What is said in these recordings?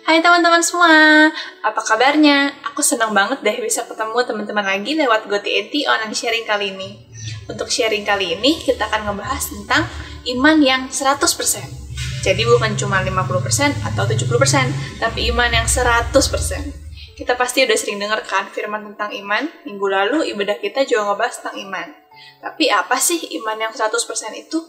Hai teman-teman semua, apa kabarnya? Aku senang banget deh bisa ketemu teman-teman lagi lewat GoTNT online sharing kali ini. Untuk sharing kali ini, kita akan ngebahas tentang iman yang 100%. Jadi bukan cuma 50% atau 70%, tapi iman yang 100%. Kita pasti udah sering dengar kan firman tentang iman. Minggu lalu ibadah kita juga ngebahas tentang iman. Tapi apa sih iman yang 100% itu?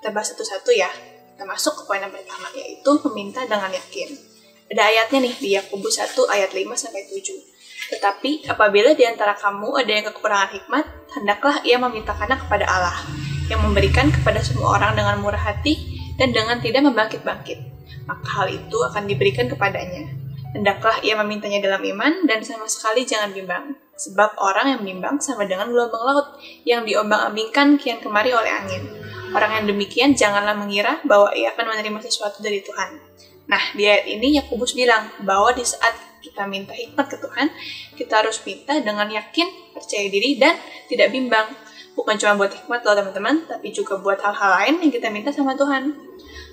Kita bahas satu-satu ya. Kita masuk ke poin yang pertama, yaitu meminta dengan yakin. Ada ayatnya nih di Yakobus 1 ayat 5-7. Tetapi apabila di antara kamu ada yang kekurangan hikmat, hendaklah ia memintakannya kepada Allah, yang memberikan kepada semua orang dengan murah hati dan dengan tidak membangkit-bangkit. Maka hal itu akan diberikan kepadanya. Hendaklah ia memintanya dalam iman dan sama sekali jangan bimbang. Sebab orang yang bimbang sama dengan gelombang laut yang diombang-ambingkan kian kemari oleh angin. Orang yang demikian janganlah mengira bahwa ia akan menerima sesuatu dari Tuhan. Nah, di ayat ini Yakobus bilang bahwa di saat kita minta hikmat ke Tuhan, kita harus minta dengan yakin, percaya diri, dan tidak bimbang. Bukan cuma buat hikmat loh teman-teman, tapi juga buat hal-hal lain yang kita minta sama Tuhan.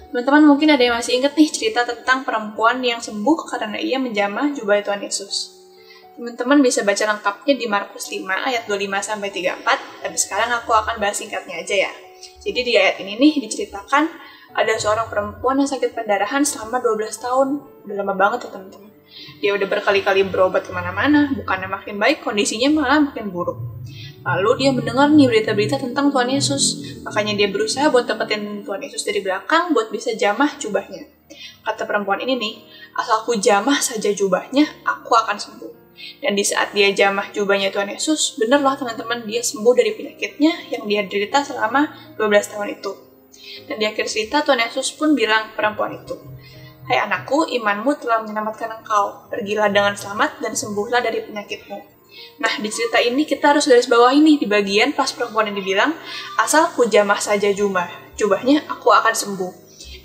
Teman-teman mungkin ada yang masih ingat nih cerita tentang perempuan yang sembuh karena ia menjamah jubah Tuhan Yesus. Teman-teman bisa baca lengkapnya di Markus 5 ayat 25-34, tapi sekarang aku akan bahas singkatnya aja ya. Jadi di ayat ini nih diceritakan ada seorang perempuan yang sakit perdarahan selama 12 tahun. Udah lama banget ya teman-teman. Dia udah berkali-kali berobat kemana-mana, bukannya makin baik, kondisinya malah makin buruk. Lalu dia mendengar nih berita-berita tentang Tuhan Yesus. Makanya dia berusaha buat dapetin Tuhan Yesus dari belakang buat bisa jamah jubahnya. Kata perempuan ini nih, asal aku jamah saja jubahnya, aku akan sembuh. Dan di saat dia jamah jubahnya Tuhan Yesus, bener loh teman-teman, dia sembuh dari penyakitnya yang dia derita selama 12 tahun itu. Dan di akhir cerita Tuhan Yesus pun bilang ke perempuan itu, "Hai anakku, imanmu telah menyelamatkan engkau. Pergilah dengan selamat dan sembuhlah dari penyakitmu." Nah, di cerita ini kita harus garis bawah ini di bagian pas perempuan ini bilang, "Asal ku jamah saja jubahnya, aku akan sembuh."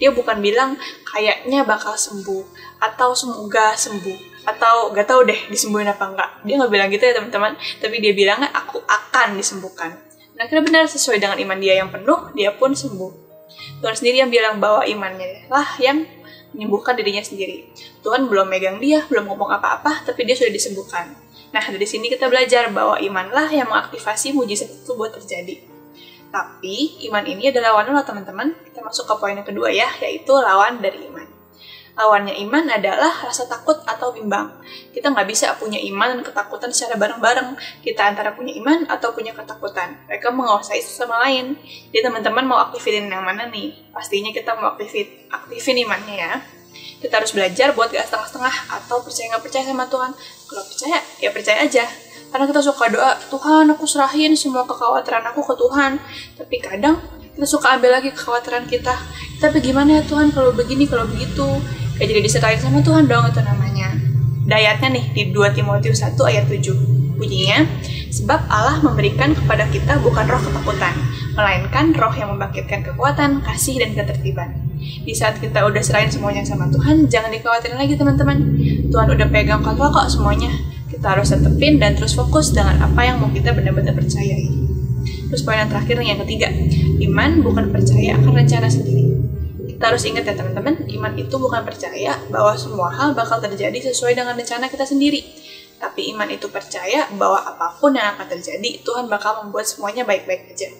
Dia bukan bilang kayaknya bakal sembuh atau semoga sembuh atau gak tahu deh disembuhin apa enggak. Dia nggak bilang gitu ya teman-teman, tapi dia bilangnya aku akan disembuhkan. Nah, kira benar sesuai dengan iman dia yang penuh, dia pun sembuh. Tuhan sendiri yang bilang bahwa imannya lah yang menyembuhkan dirinya sendiri. Tuhan belum megang dia, belum ngomong apa-apa, tapi dia sudah disembuhkan. Nah, dari sini kita belajar bahwa imanlah yang mengaktifasi mujizat itu buat terjadi. Tapi, iman ini adalah lawan loh teman-teman. Kita masuk ke poin yang kedua ya, yaitu lawan dari iman. Lawannya iman adalah rasa takut atau bimbang. Kita nggak bisa punya iman dan ketakutan secara bareng-bareng. Kita antara punya iman atau punya ketakutan. Mereka menguasai satu sama lain. Jadi teman-teman mau aktifin yang mana nih? Pastinya kita mau aktifin imannya ya. Kita harus belajar buat gak setengah-setengah atau percaya nggak percaya sama Tuhan. Kalau percaya, ya percaya aja. Karena kita suka doa, Tuhan aku serahin semua kekhawatiran aku ke Tuhan. Tapi kadang kita suka ambil lagi kekhawatiran kita. Tapi gimana ya Tuhan kalau begini, kalau begitu? Kayak jadi diserahin sama Tuhan dong itu namanya. Ayatnya nih di 2 Timotius 1 ayat 7. Bunyinya, sebab Allah memberikan kepada kita bukan roh ketakutan, melainkan roh yang membangkitkan kekuatan, kasih, dan ketertiban. Di saat kita udah serahin semuanya sama Tuhan, jangan dikhawatirin lagi teman-teman. Tuhan udah pegang kontrol kok semuanya. Kita harus tetepin dan terus fokus dengan apa yang mau kita benar-benar percayai. Terus poin yang terakhir nih, yang ketiga, iman bukan percaya akan rencana sendiri. Kita harus ingat ya teman-teman, iman itu bukan percaya bahwa semua hal bakal terjadi sesuai dengan rencana kita sendiri. Tapi iman itu percaya bahwa apapun yang akan terjadi, Tuhan bakal membuat semuanya baik-baik aja.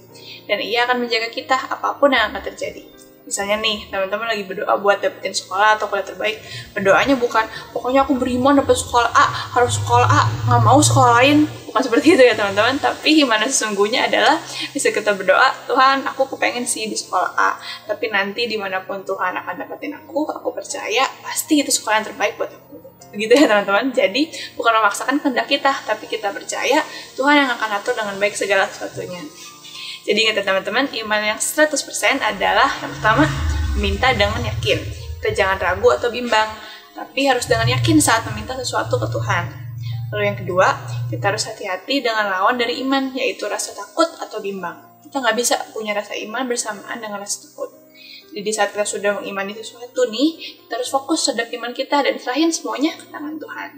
Dan Ia akan menjaga kita apapun yang akan terjadi. Misalnya nih, teman-teman lagi berdoa buat dapetin sekolah atau kuliah terbaik. Berdoanya bukan, pokoknya aku beriman dapet sekolah A, harus sekolah A, nggak mau sekolah lain. Bukan seperti itu ya teman-teman, tapi iman sesungguhnya adalah bisa kita berdoa, Tuhan aku kepengen sih di sekolah A, tapi nanti dimanapun Tuhan akan dapetin aku percaya pasti itu sekolah yang terbaik buat aku. Begitu ya teman-teman, jadi bukan memaksakan kehendak kita, tapi kita percaya Tuhan yang akan atur dengan baik segala sesuatunya. Jadi ingat ya teman-teman, iman yang 100% adalah yang pertama, meminta dengan yakin. Kita jangan ragu atau bimbang, tapi harus dengan yakin saat meminta sesuatu ke Tuhan. Lalu yang kedua, kita harus hati-hati dengan lawan dari iman, yaitu rasa takut atau bimbang. Kita nggak bisa punya rasa iman bersamaan dengan rasa takut. Jadi saat kita sudah mengimani sesuatu nih, kita harus fokus terhadap iman kita dan serahin semuanya ke tangan Tuhan.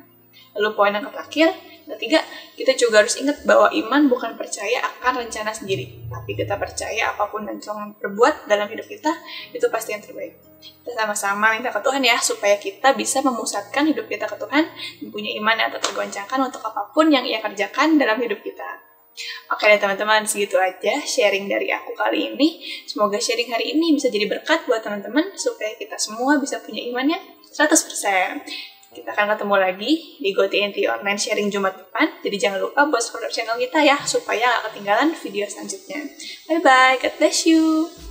Lalu poin yang terakhir, Yang ketiga, kita juga harus ingat bahwa iman bukan percaya akan rencana sendiri, tapi kita percaya apapun yang Tuhan perbuat dalam hidup kita, itu pasti yang terbaik. Kita sama-sama minta ke Tuhan ya, supaya kita bisa memusatkan hidup kita ke Tuhan, mempunyai iman yang tak tergoncangkan untuk apapun yang Ia kerjakan dalam hidup kita. Oke deh teman-teman, segitu aja sharing dari aku kali ini. Semoga sharing hari ini bisa jadi berkat buat teman-teman, supaya kita semua bisa punya iman yang 100%. Kita akan ketemu lagi di GoTNT Online Sharing Jumat depan. Jadi jangan lupa buat subscribe channel kita ya, supaya gak ketinggalan video selanjutnya. Bye-bye, God bless you!